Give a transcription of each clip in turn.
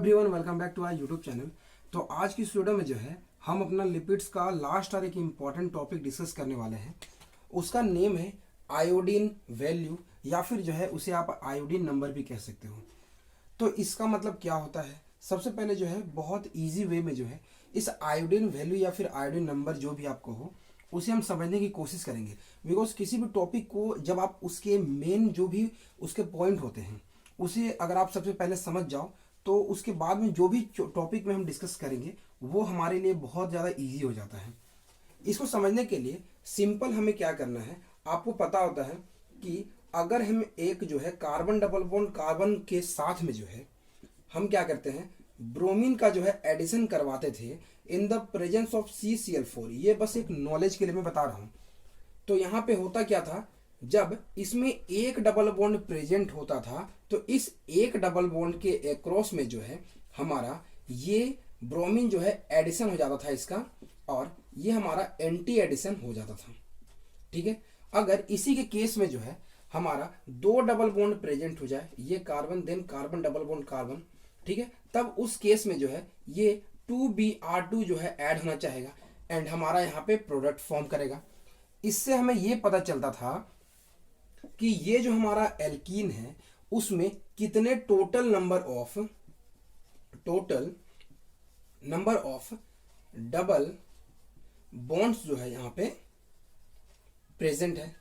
Everyone, welcome back to our YouTube channel. तो आज की इस वीडियो में जो है हम अपना लिपिड्स का लास्ट और एक इम्पॉर्टेंट टॉपिक डिस्कस करने वाले हैं। उसका नेम है आयोडीन वैल्यू, या फिर जो है उसे आप आयोडीन नंबर भी कह सकते हो। तो इसका मतलब क्या होता है, सबसे पहले जो है बहुत इजी वे में जो है इस आयोडीन वैल्यू या फिर आयोडीन नंबर जो भी आपको हो उसे हम समझने की कोशिश करेंगे। बिकॉज किसी भी टॉपिक को जब आप उसके मेन जो भी उसके पॉइंट होते हैं उसे अगर आप सबसे पहले समझ जाओ तो उसके बाद में जो भी टॉपिक में हम डिस्कस करेंगे वो हमारे लिए बहुत ज़्यादा इजी हो जाता है। इसको समझने के लिए सिंपल हमें क्या करना है, आपको पता होता है कि अगर हम एक जो है कार्बन डबल बॉन्ड कार्बन के साथ में जो है हम क्या करते हैं, ब्रोमीन का जो है एडिशन करवाते थे in the presence of CCl4। ये बस एक नॉलेज के लिए मैं बता रहा हूँ। तो यहाँ पे होता क्या था, जब इसमें एक डबल बॉन्ड प्रेजेंट होता था तो इस एक डबल बॉन्ड के एक्रॉस में जो है हमारा ये ब्रोमीन जो है एडिशन हो जाता था इसका, और ये हमारा एंटी एडिशन हो जाता था। ठीक है, अगर इसी के केस में जो है हमारा दो डबल बॉन्ड प्रेजेंट हो जाए, ये carbon then carbon double bond carbon, ठीक है, तब उस केस में जो है ये 2Br2 जो है ऐड होना चाहेगा एंड हमारा यहाँ पे प्रोडक्ट फॉर्म करेगा। इससे हमें ये पता चलता था कि ये जो हमारा एल्कीन है उसमें कितने total number of double bonds जो है यहाँ पे प्रेजेंट है।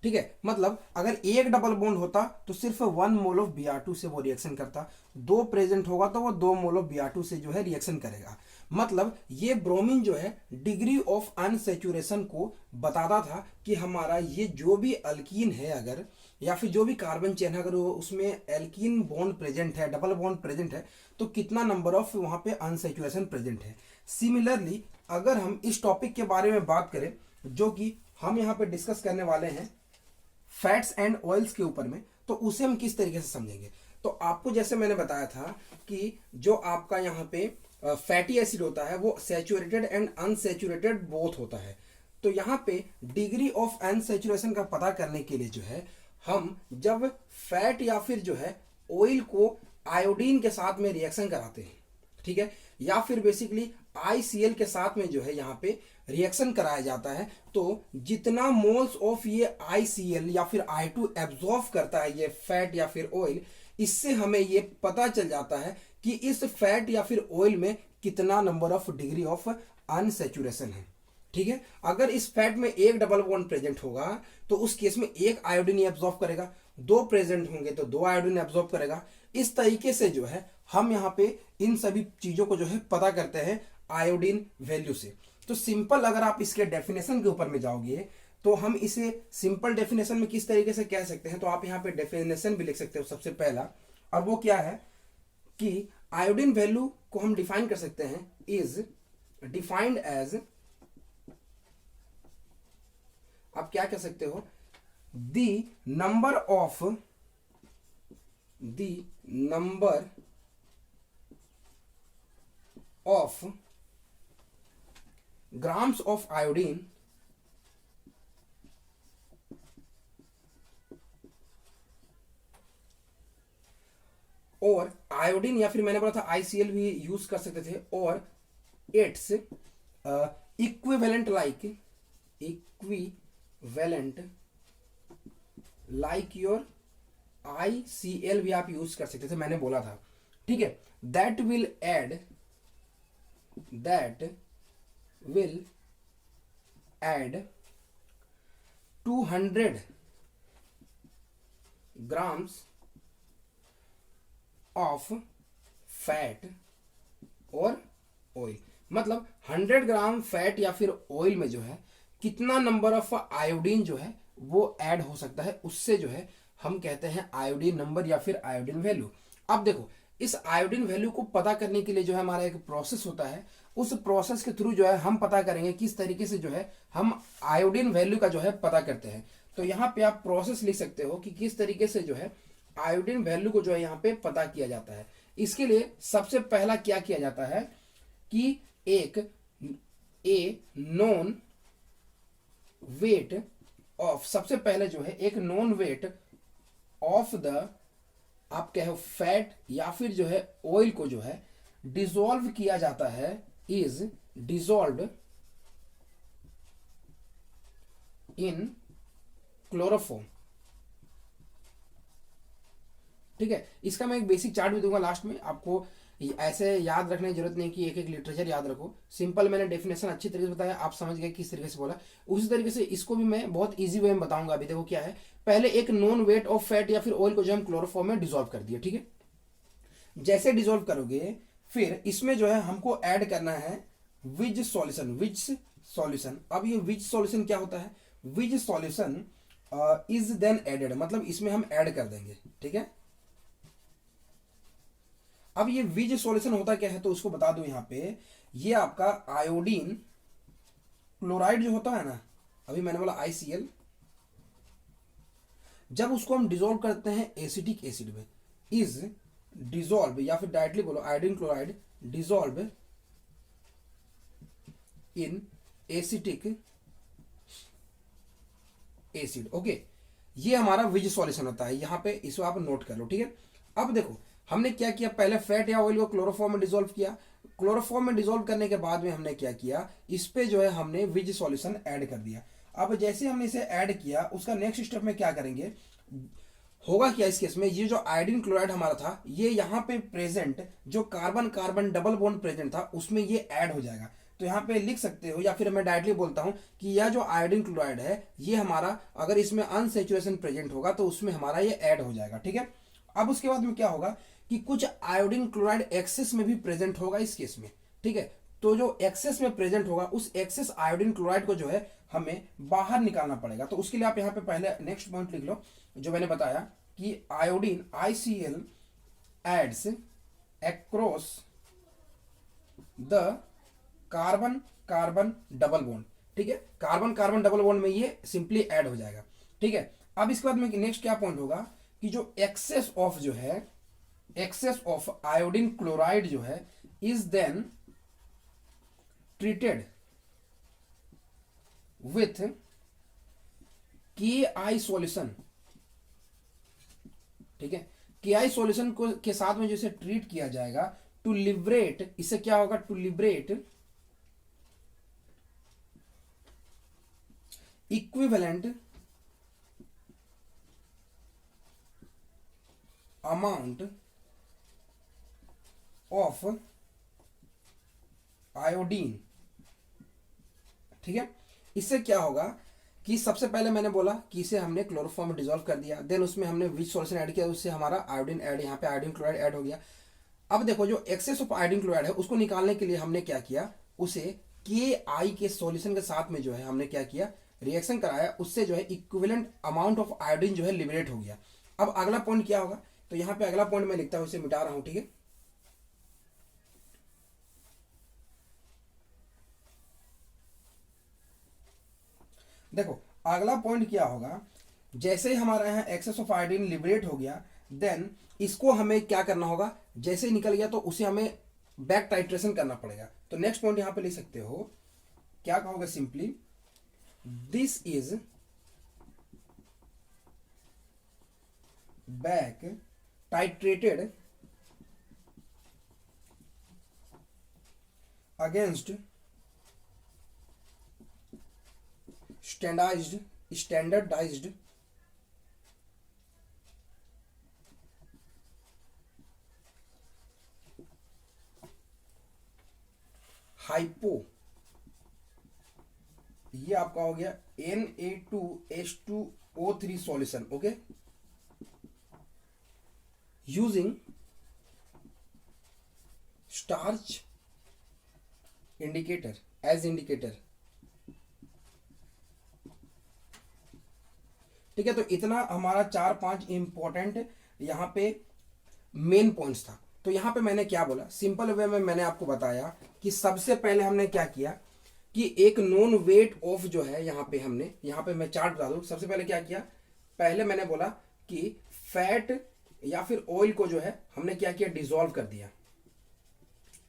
ठीक है, मतलब अगर एक डबल बॉन्ड होता तो सिर्फ 1 मोल ऑफ Br2 से वो रिएक्शन करता, दो प्रेजेंट होगा तो वो 2 मोल ऑफ Br2 से जो है रिएक्शन करेगा। मतलब ये ब्रोमीन जो है डिग्री ऑफ अनसेचुरेशन को बताता था कि हमारा ये जो भी अल्कीन है अगर, या फिर जो भी कार्बन चेन अगर वो उसमें एल्कीन बॉन्ड प्रेजेंट है, डबल बॉन्ड प्रेजेंट है, तो कितना नंबर ऑफ वहां पे अनसेचुरेशन प्रेजेंट है। सिमिलरली अगर हम इस टॉपिक के बारे में बात करें जो कि हम यहाँ पे डिस्कस करने वाले हैं फैट्स एंड ऑयल्स के ऊपर में, तो उसे हम किस तरीके से समझेंगे। तो आपको जैसे मैंने बताया था कि जो आपका यहाँ पे फैटी एसिड होता है वो सैचुरेटेड एंड अनसैचुरेटेड बोथ होता है। तो यहाँ पे डिग्री ऑफ अनसैचुरेशन का पता करने के लिए जो है हम जब फैट या फिर जो है ऑयल को आयोडीन के साथ में रिएक्शन कराते हैं, ठीक है, या फिर बेसिकली ICl के साथ में जो है यहाँ पे रिएक्शन कराया जाता है, तो जितना मोल्स ऑफ ये ICl या फिर I2 एब्जॉर्ब करता है ये फैट या फिर ऑयल, इससे हमें ये पता चल जाता है कि इस फैट या फिर ऑयल में कितना number of degree of unsaturation है। ठीक है, अगर इस फैट में एक डबल बॉन्ड प्रेजेंट होगा तो उस केस में एक आयोडीन एब्जॉर्ब करेगा, दो प्रेजेंट होंगे तो दो आयोडीन एब्जॉर्ब करेगा। इस तरीके से जो है हम यहाँ पे इन सभी चीजों को जो है पता करते हैं आयोडीन वैल्यू से। तो सिंपल अगर आप इसके डेफिनेशन के ऊपर में जाओगे तो हम इसे सिंपल डेफिनेशन में किस तरीके से कह सकते हैं, तो आप यहाँ पे डेफिनेशन भी लिख सकते हो सबसे पहला, और वो क्या है कि आयोडीन वैल्यू को हम डिफाइन कर सकते हैं इज डिफाइंड एज, आप क्या कह सकते हो, the number of grams of iodine और आयोडीन, या फिर मैंने बोला था ICl भी यूज कर सकते थे, और its equivalent like your ICl भी आप यूज कर सकते थे, मैंने बोला था। ठीक है, that will add 200 grams of fat और ऑयल। मतलब 100 ग्राम फैट या फिर ऑयल में जो है कितना नंबर ऑफ आयोडीन जो है वो ऐड हो सकता है, उससे जो है हम कहते हैं आयोडीन नंबर या फिर आयोडीन वैल्यू। अब देखो, इस आयोडीन वैल्यू को पता करने के लिए जो है हमारा एक प्रोसेस होता है, उस प्रोसेस के थ्रू जो है हम पता करेंगे किस तरीके से जो है हम आयोडीन वैल्यू का जो है पता करते हैं। तो यहाँ पे आप प्रोसेस लिख सकते हो कि किस तरीके से जो है आयोडीन वैल्यू को जो है यहाँ पे पता किया जाता है। इसके लिए सबसे पहला क्या किया जाता है कि एक नॉन वेट ऑफ, सबसे पहले जो है एक नॉन वेट ऑफ द आप कहो फैट या फिर जो है ऑयल को जो है डिसॉल्व किया जाता है, इज डिसॉल्व्ड इन क्लोरोफॉर्म। ठीक है, इसका मैं एक बेसिक चार्ट भी दूंगा लास्ट में, आपको ऐसे याद रखने की जरूरत नहीं कि एक एक लिटरेचर याद रखो। सिंपल मैंने डेफिनेशन अच्छी तरीके से बताया, आप समझ गए किस तरीके से बोला। उसी तरीके से इसको भी मैं बहुत इजी वे में बताऊंगा। अभी देखो क्या है, पहले एक नॉन वेट ऑफ फैट या फिर ऑयल को जो हम क्लोरोफॉर्म में डिसॉल्व कर दिया। ठीक है, जैसे डिसॉल्व करोगे फिर इसमें जो है हमको ऐड करना है विज सॉल्यूशन। विज सॉल्यूशन, अब ये विज सॉल्यूशन क्या होता है, which solution is then added, मतलब इसमें हम ऐड कर देंगे। ठीक है, अब ये विज सॉल्यूशन होता क्या है तो उसको बता दो। यहां पे ये आपका आयोडीन क्लोराइड जो होता है ना, अभी मैंने बोला ICL, जब उसको हम डिसॉल्व करते हैं एसिटिक एसिड में, इज डिसॉल्व, या फिर डायरेक्टली बोलो iodine chloride dissolve in acetic acid. Okay, ये हमारा विज सॉल्यूशन होता है। यहां पे इसको आप नोट कर लो। ठीक है, अब देखो हमने क्या किया, पहले फैट या ऑयल को क्लोरोफॉर्म में डिसॉल्व किया। क्लोरोफॉर्म में डिसॉल्व करने के बाद में हमने क्या किया, इस पे जो है हमने विज सॉल्यूशन ऐड कर दिया। अब जैसे हमने इसे ऐड किया, उसका नेक्स्ट स्टेप में क्या करेंगे, होगा क्या इस केस में, ये जो आयोडीन क्लोराइड हमारा था, ये यहाँ पे प्रेजेंट जो carbon carbon double bond present था उसमें ये ऐड हो जाएगा। तो यहाँ पे लिख सकते हो, या फिर मैं डायरेक्टली बोलता हूं कि यह जो आयोडीन क्लोराइड है ये हमारा, अगर इसमें अनसेचुरेशन प्रेजेंट होगा तो उसमें हमारा ये ऐड हो जाएगा। ठीक है, अब उसके बाद में क्या होगा कि कुछ आयोडीन क्लोराइड एक्सेस में भी प्रेजेंट होगा इस केस में। ठीक है, तो जो एक्सेस में प्रेजेंट होगा उस एक्सेस आयोडीन क्लोराइड को जो है हमें बाहर निकालना पड़ेगा। तो उसके लिए आप यहाँ पे पहले नेक्स्ट पॉइंट लिख लो जो मैंने बताया कि iodine ICL adds across the carbon carbon double bond. ठीक है, कार्बन कार्बन डबल बॉन्ड में ये सिंपली ऐड हो जाएगा। ठीक है, अब इसके बाद में नेक्स्ट क्या पॉइंट होगा कि जो एक्सेस ऑफ जो है, एक्सेस ऑफ आयोडीन क्लोराइड जो है is then treated with KI solution. ठीक है, KI सॉल्यूशन को के साथ में जैसे ट्रीट किया जाएगा टू लिबरेट, इससे क्या होगा, to liberate equivalent amount of iodine. ठीक है, इससे क्या होगा कि सबसे पहले मैंने बोला कि इसे हमने क्लोरोफॉर्म में डिसॉल्व कर दिया, देन उसमें हमने विच सॉल्यूशन ऐड किया, उससे हमारा आयोडीन ऐड, यहाँ पे आयोडीन क्लोराइड ऐड हो गया। अब देखो जो एक्सेस ऑफ आयोडीन क्लोराइड है उसको निकालने के लिए हमने क्या किया, उसे KI के सॉल्यूशन के साथ में जो है हमने क्या किया, रिएक्शन कराया, उससे जो है इक्विवेलेंट अमाउंट ऑफ आयोडीन जो है लिबरेट हो गया। अब अगला पॉइंट क्या होगा, तो यहाँ पे अगला पॉइंट मैं लिखता हूं, इसे मिटा रहा हूं। ठीक है, देखो अगला पॉइंट क्या होगा, जैसे ही हमारा यहाँ एक्सेस ऑफ आयोडीन लिबरेट हो गया, देन इसको हमें क्या करना होगा, जैसे ही निकल गया तो उसे हमें बैक टाइट्रेशन करना पड़ेगा। तो नेक्स्ट पॉइंट यहां पे लिख सकते हो, क्या कहोगे, simply this is back titrated against standardized hypo, ये आपका हो गया Na2H2O3 solution. Okay, using starch indicator as indicator. ठीक है, तो इतना हमारा 4-5 इंपॉर्टेंट यहाँ पे मेन पॉइंट्स था। तो यहाँ पे मैंने क्या बोला, सिंपल वे में मैंने आपको बताया कि सबसे पहले हमने क्या किया कि एक नॉन वेट ऑफ जो है, यहाँ पे हमने, यहाँ पे मैं चार्ट बता दूं, सबसे पहले क्या किया, पहले मैंने बोला कि फैट या फिर ऑयल को जो है हमने क्या किया, डिसॉल्व कर दिया।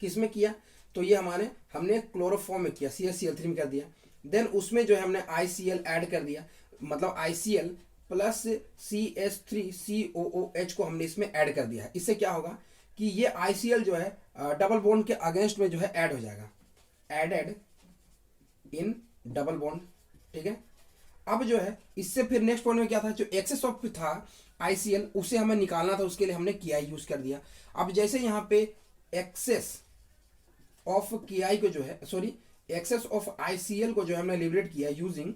किसमें किया, तो ये हमने क्लोरोफॉर्म में किया, CaCl3 में कर दिया। देन उसमें जो है हमने ICL ऐड कर दिया, मतलब ICL प्लस CH3COOH को हमने इसमें ऐड कर दिया है। इससे क्या होगा कि ये ICL जो है डबल बॉन्ड के अगेंस्ट में जो है ऐड हो जाएगा, एडेड इन डबल बॉन्ड। ठीक है, अब जो है इससे फिर नेक्स्ट पॉइंट में क्या था, जो एक्सेस ऑफ था ICL उसे हमें निकालना था, उसके लिए हमने KI यूज कर दिया। अब जैसे यहाँ पे एक्सेस ऑफ KI को जो है, सॉरी, एक्सेस ऑफ ICL को जो है हमने लिबरेट किया यूजिंग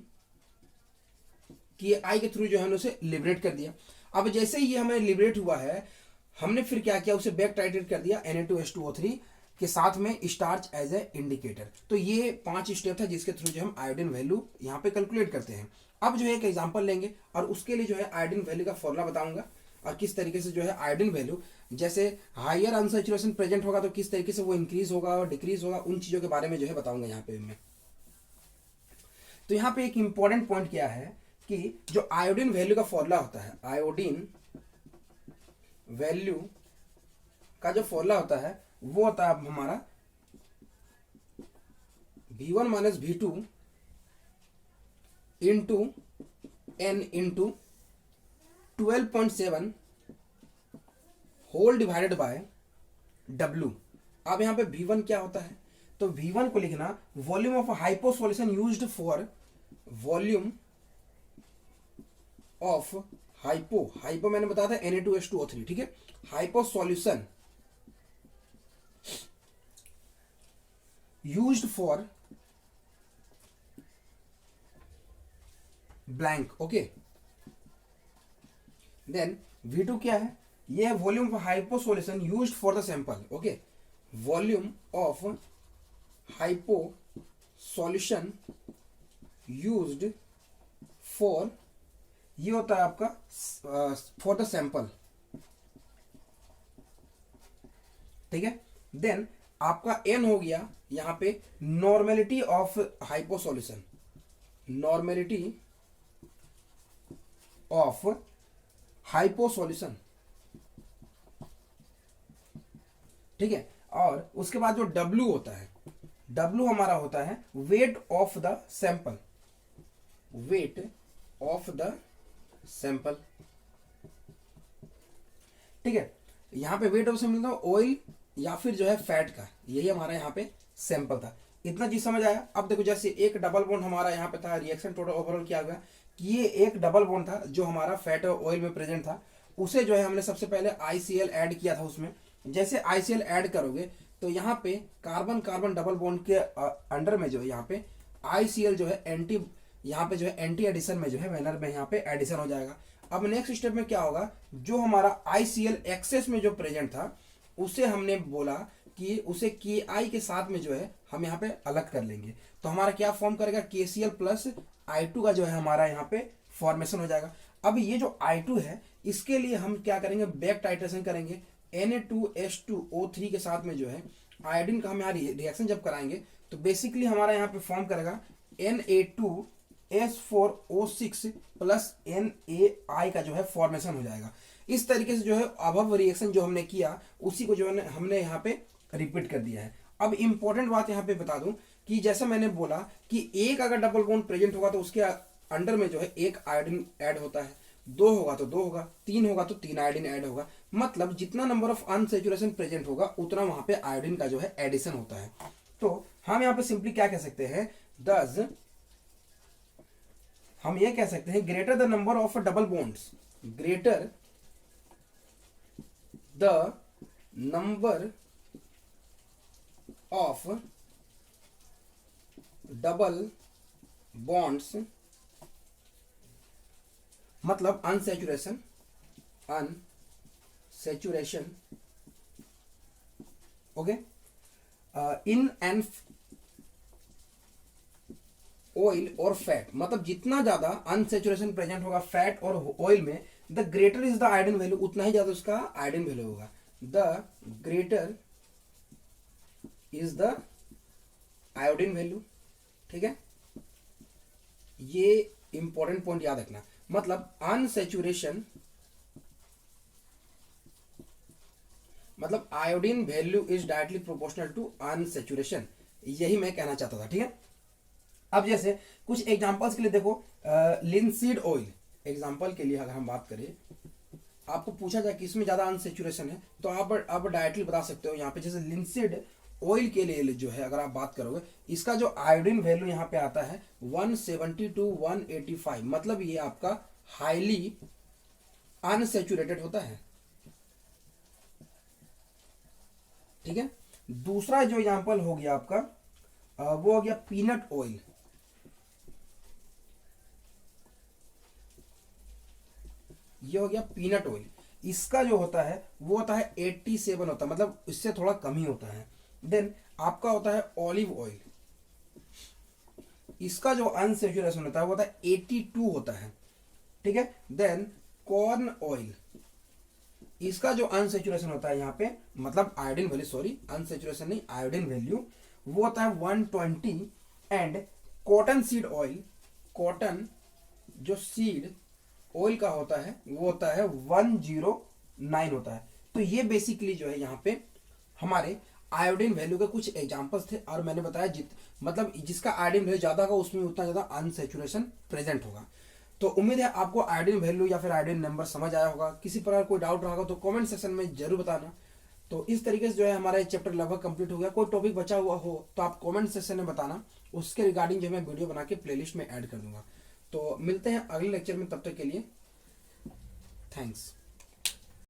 KI के थ्रू जो है हमने उसे लिबरेट कर दिया। अब जैसे ही ये हमें लिबरेट हुआ है, हमने फिर क्या किया, उसे बैक टाइट्रेट कर दिया Na2H2O3 के साथ में स्टार्च एज ए इंडिकेटर। तो ये 5 स्टेप था जिसके थ्रू जो हम आयोडीन वैल्यू यहाँ पे कैलकुलेट करते हैं। अब जो है एक एग्जांपल लेंगे और उसके लिए जो है आयोडीन वैल्यू का फॉर्मूला बताऊंगा और किस तरीके से जो है आयोडीन वैल्यू, जैसे हायर अनसैचुरेशन प्रेजेंट होगा तो किस तरीके से वो इंक्रीज होगा और डिक्रीज होगा, उन चीजों के बारे में जो है बताऊंगा यहाँ पे मैं। तो यहाँ पे एक इंपॉर्टेंट पॉइंट क्या है कि जो आयोडीन वैल्यू का फॉर्मूला होता है, आयोडीन वैल्यू का जो फॉर्मूला होता है वो होता है हमारा V1 minus V2 into N into 12.7 whole divided by W। अब यहां पे V1 क्या होता है, तो V1 को लिखना volume of hypo solution used for, volume of hypo मैंने बताया था Na2H2O3। ठीक है, hypo solution used for blank. Okay, then V2 क्या है, ये है volume of hypo solution used for the sample. Okay, volume of hypo solution used for, ये होता है आपका फॉर द सैंपल। ठीक है, देन आपका N हो गया यहां पे normality of hypo solution, normality of hypo solution. ठीक है, और उसके बाद जो W होता है, W हमारा होता है weight of the sample, weight of the sample. ठीक है, यहां पे वेट ऑफ सैंपल था ऑयल या फिर जो है फैट का, यही हमारा यहाँ पे सैंपल था। इतना चीज समझ आया। अब देखो जैसे एक डबल बॉन्ड हमारा यहाँ पे था, रिएक्शन टोटल ओवरऑल क्या हुआ कि ये एक डबल बॉन्ड था जो हमारा फैट और ऑयल में प्रेजेंट था, उसे जो है हमने सबसे पहले ICL ऐड किया था उसमें। जैसे ICL ऐड करोगे तो यहाँ पे कार्बन कार्बन डबल बॉन्ड के अंडर में जो है यहाँ पे ICL जो है एंटी, यहाँ पे जो है एंटी एडिशन में जो है बैनर में यहाँ पे एडिशन हो जाएगा। अब नेक्स्ट स्टेप में क्या होगा, जो हमारा ICL एक्सेस में जो प्रेजेंट था उसे हमने बोला कि उसे KI के साथ में जो है हम यहाँ पे अलग कर लेंगे, तो हमारा क्या फॉर्म करेगा, KCl प्लस I2 का जो है हमारा यहाँ पे फॉर्मेशन हो जाएगा। अब ये जो I2 है इसके लिए हम क्या करेंगे, बैक टाइट्रेशन करेंगे Na2H2O3 के साथ में जो है आयोडीन का हम यहाँ रिएक्शन जब कराएंगे तो बेसिकली हमारा यहाँ पे फॉर्म करेगा Na2S4O6 प्लस NaI का जो है फॉर्मेशन हो जाएगा। इस तरीके से जो है अबव रिएक्शन जो हमने किया उसी को जो है हमने यहाँ पे रिपीट कर दिया है। अब इंपॉर्टेंट बात यहाँ पे बता दूं कि जैसा मैंने बोला कि एक अगर डबल बॉन्ड प्रेजेंट होगा तो उसके अंडर में जो है एक आयोडीन ऐड होता है, 2 होगा तो 2 होगा, 3 होगा तो 3 आयोडीन ऐड होगा। मतलब जितना नंबर ऑफ अनसैचुरेशन प्रेजेंट होगा उतना वहां पे आयोडीन का जो है एडिशन होता है। तो हम यहाँ पे सिंपली क्या कह सकते हैं, दस हम ये कह सकते हैं greater the number of double bonds, greater the number of double bonds, मतलब unsaturation okay, in an oil और फैट, मतलब जितना ज्यादा अनसैचुरेशन प्रेजेंट होगा फैट और ऑयल में, the greater is the iodine value, उतना ही ज्यादा उसका आयोडीन वैल्यू होगा। The greater is the iodine value. ठीक है, ये इंपॉर्टेंट पॉइंट याद रखना। मतलब अनसैचुरेशन, मतलब iodine value is directly proportional to unsaturation, यही मैं कहना चाहता था। ठीक है, अब जैसे कुछ एग्जांपल्स के लिए देखो, लिंसीड ऑयल, एग्जाम्पल के लिए अगर हम बात करें, आपको पूछा जाए कि इसमें ज्यादा अनसेचुरेशन है, तो आप डायरेक्टली बता सकते हो यहाँ पे। जैसे लिंसिड ऑयल के लिए जो है अगर आप बात करोगे, इसका जो आयोडीन वैल्यू यहाँ पे आता है 170 to 185, मतलब ये आपका हाईली अनसेचुरेटेड होता है। ठीक है। दूसरा जो एग्जांपल हो गया आपका वो हो गया पीनट ऑयल। ये हो गया पीनट ऑयल। इसका जो होता है वो होता है 87 होता है, मतलब इससे थोड़ा कम ही होता है। देन आपका होता है ऑलिव ऑयल। इसका जो अनसेचुरेशन होता है वो होता है 82 होता है। ठीक है। देन कॉर्न ऑयल, इसका जो अनसेचुरेशन होता है यहाँ पे, मतलब आयोडीन वैल्यू, सॉरी अनसेचुरेशन नहीं, आयोडीन वैल्यू, वो होता है 120। And cotton seed oil, cotton जो सीड ऑयल का होता है वो होता है 109 होता है। तो ये बेसिकली जो है यहाँ पे हमारे आयोडीन वैल्यू के कुछ एग्जांपल्स थे, और मैंने बताया मतलब जिसका आयोडीन वैल्यू ज्यादा होगा उसमें उतना ज्यादा अनसेचुरेशन प्रेजेंट होगा। तो उम्मीद है आपको आयोडीन वैल्यू या फिर आयोडीन नंबर समझ आया होगा। किसी प्रकार कोई डाउट रहा होगा तो कमेंट सेक्शन में जरूर बताना। तो इस तरीके से जो है हमारा चैप्टर लगभग कंप्लीट हो गया। कोई टॉपिक बचा हुआ हो तो आप कमेंट सेक्शन में बताना, उसके रिगार्डिंग जो मैं वीडियो बना के प्लेलिस्ट में ऐड कर दूंगा। तो मिलते हैं अगले लेक्चर में, तब तक के लिए थैंक्स।